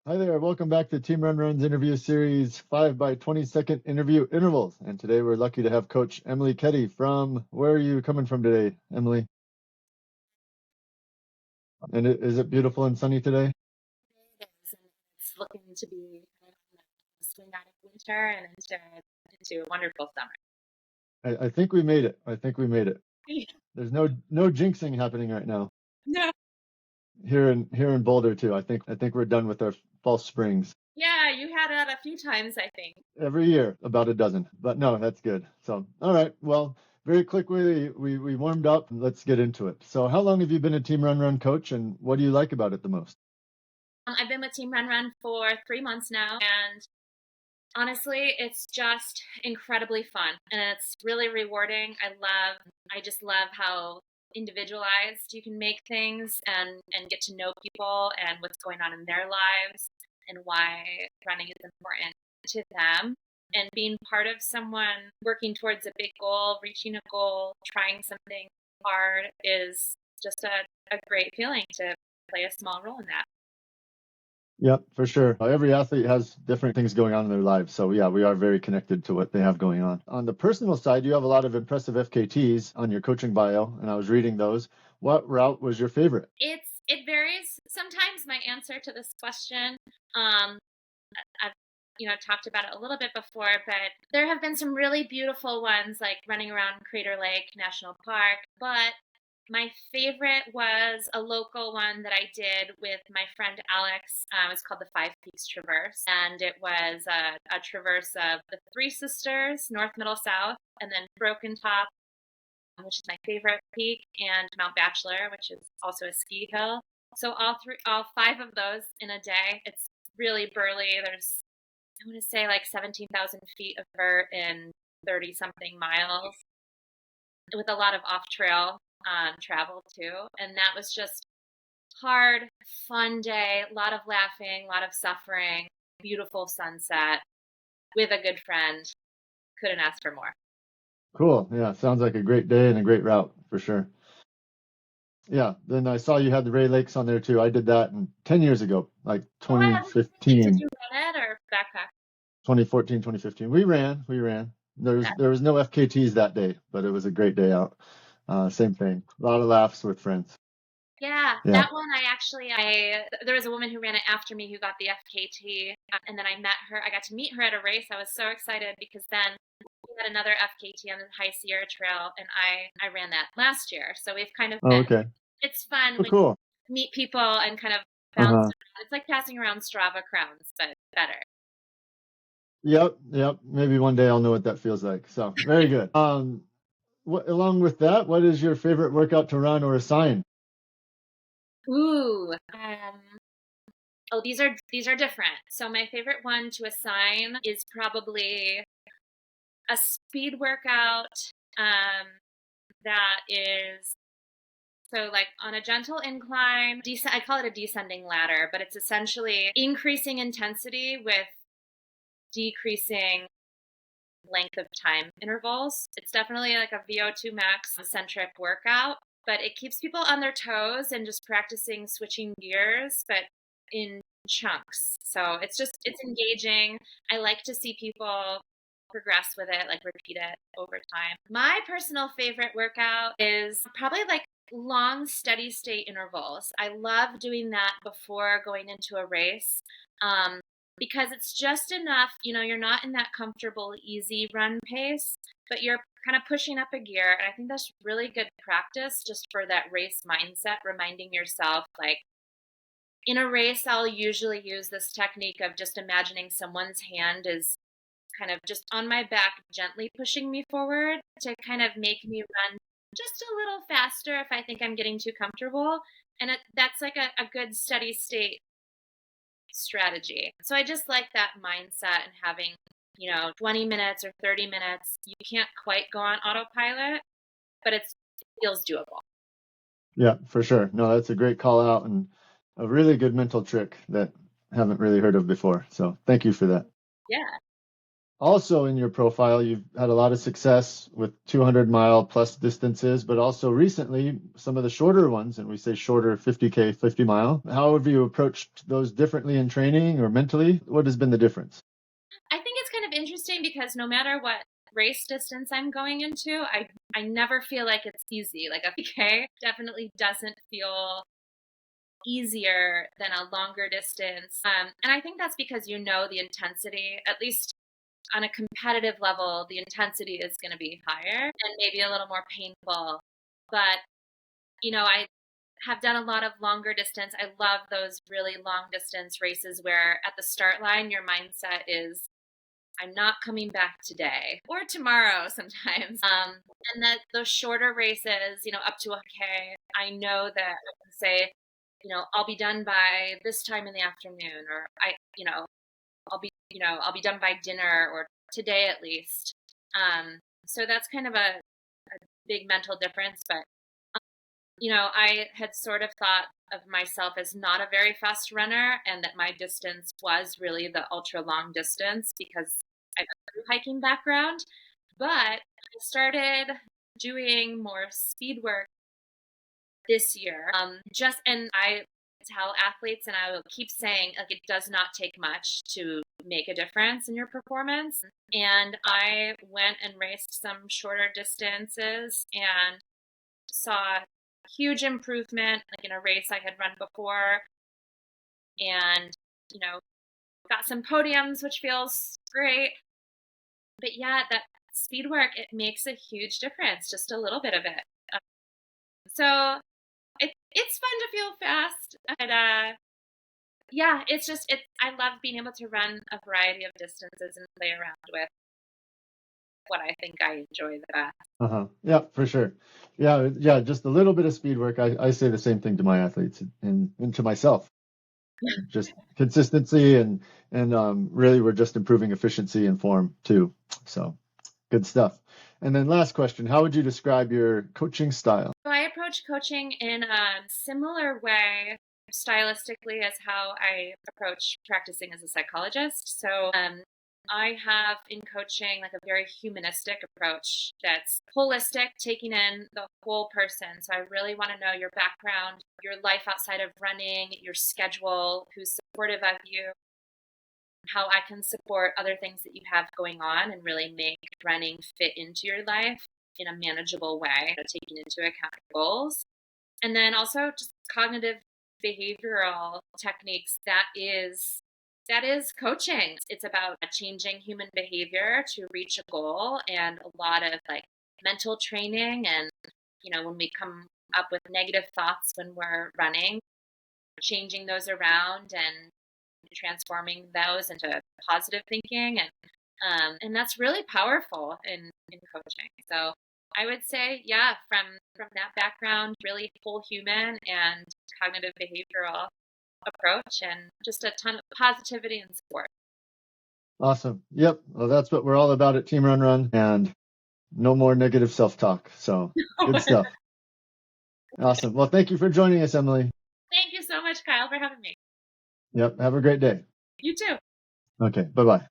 Hi there, welcome back to Team RunRun's interview series 5 by 20-second interview intervals. And today we're lucky to have Coach Emily Keddie from, where are you coming from today, Emily? And is it beautiful and sunny today? It is, and it's looking to be kind of on the swing out of winter and into a wonderful summer. I think we made it. I think we made it. There's no jinxing happening right now. No. Here in Boulder too. I think we're done with our false springs. Yeah, you had that a few times, I think. Every year, about a dozen. But no, that's good. So, all right. Well, very quickly, we warmed up. Let's get into it. So, how long have you been a Team Run Run coach, and what do you like about it the most? I've been with Team RunRun for 3 months now, and honestly, it's just incredibly fun and it's really rewarding. I just love how individualized you can make things and get to know people and what's going on in their lives and why running is important to them. And being part of someone working towards a big goal, reaching a goal, trying something hard is just a great feeling to play a small role in that. Yep, for sure. Every athlete has different things going on in their lives. So, yeah, we are very connected to what they have going on. On the personal side, you have a lot of impressive FKTs on your coaching bio, and I was reading those. What route was your favorite? It varies. Sometimes my answer to this question, I've talked about it a little bit before, but there have been some really beautiful ones like running around Crater Lake National Park. But my favorite was a local one that I did with my friend Alex. It was called the Five Peaks Traverse, and it was a traverse of the Three Sisters, North, Middle, South, and then Broken Top, which is my favorite peak, and Mount Bachelor, which is also a ski hill. So all five of those in a day. It's really burly. There's, I want to say, like 17,000 feet of vert in 30 something miles, with a lot of off trail travel too. And that was just hard, fun day. A lot of laughing, a lot of suffering. Beautiful sunset with a good friend. Couldn't ask for more. Cool. Yeah, sounds like a great day and a great route for sure. Yeah, then I saw you had the Ray Lakes on there too. I did that 10 years ago, like Oh, wow. Did 2015, you run it or backpack? 2014, 2015. We ran. There was no FKTs that day, but it was a great day out. Same thing. A lot of laughs with friends. Yeah, Yeah. that one there was a woman who ran it after me who got the FKT, and then I met her. I got to meet her at a race. I was so excited because then we had another FKT on the High Sierra Trail, and I ran that last year. So we've kind of Oh, been. okay. It's fun Oh, when you cool. meet people and kind of bounce Uh-huh. around. It's like passing around Strava crowns, but better. Yep. Maybe one day I'll know what that feels like. So very good. Along with that, what is your favorite workout to run or assign? Ooh. Oh, these are different. So my favorite one to assign is probably a speed workout that is so like on a gentle incline. I call it a descending ladder, but it's essentially increasing intensity with decreasing length of time intervals. It's definitely like a VO2 max centric workout, but it keeps people on their toes and just practicing switching gears, but in chunks. So it's engaging. I like to see people progress with it, like repeat it over time. My personal favorite workout is probably like long steady state intervals. I love doing that before going into a race. Because it's just enough, you're not in that comfortable, easy run pace, but you're kind of pushing up a gear. And I think that's really good practice just for that race mindset, reminding yourself, like, in a race, I'll usually use this technique of just imagining someone's hand is kind of just on my back, gently pushing me forward to kind of make me run just a little faster if I think I'm getting too comfortable. And that's like a good steady state strategy. So I just like that mindset and having, 20 minutes or 30 minutes. You can't quite go on autopilot, but it feels doable. Yeah, for sure. No, that's a great call out and a really good mental trick that I haven't really heard of before. So thank you for that. Yeah. Also in your profile, you've had a lot of success with 200-mile plus distances, but also recently some of the shorter ones, and we say shorter 50K, 50 mile. How have you approached those differently in training or mentally? What has been the difference? I think it's kind of interesting because no matter what race distance I'm going into, I never feel like it's easy. Like a PK definitely doesn't feel easier than a longer distance. And I think that's because you know the intensity, at least on a competitive level, the intensity is going to be higher and maybe a little more painful. But, I have done a lot of longer distance. I love those really long distance races where at the start line, your mindset is, I'm not coming back today or tomorrow sometimes. And that those shorter races, up to a K, I know that I can say, I'll be done by this time in the afternoon, or I'll be done by dinner or today at least. So that's kind of a big mental difference. But, I had sort of thought of myself as not a very fast runner and that my distance was really the ultra long distance because I have a hiking background. But I started doing more speed work this year. And I tell athletes, and I will keep saying, like, it does not take much to make a difference in your performance. And I went and raced some shorter distances and saw huge improvement, like in a race I had run before, and got some podiums, which feels great. But yeah, that speed work, it makes a huge difference, just a little bit of it. So it's fun to feel fast. And yeah, I love being able to run a variety of distances and play around with what I think I enjoy the best. Yeah, for sure. Yeah, just a little bit of speed work. I say the same thing to my athletes and to myself. Just consistency and really we're just improving efficiency and form too. So good stuff. And then last question, how would you describe your coaching style? So I approach coaching in a similar way stylistically as how I approach practicing as a psychologist. So I have in coaching like a very humanistic approach that's holistic, taking in the whole person. So I really want to know your background, your life outside of running, your schedule, who's supportive of you, how I can support other things that you have going on and really make running fit into your life in a manageable way, taking into account your goals. And then also just cognitive behavioral techniques that is coaching. It's about changing human behavior to reach a goal and a lot of like mental training. And, when we come up with negative thoughts when we're running, changing those around and transforming those into positive thinking. And that's really powerful in coaching. So I would say, yeah, from that background, really whole human and cognitive behavioral approach and just a ton of positivity and support. Awesome. Yep. Well, that's what we're all about at Team RunRun, and no more negative self-talk. So good stuff. Awesome. Well, thank you for joining us, Emily. Thank you so much, Kyle, for having me. Yep. Have a great day. You too. Okay. Bye-bye.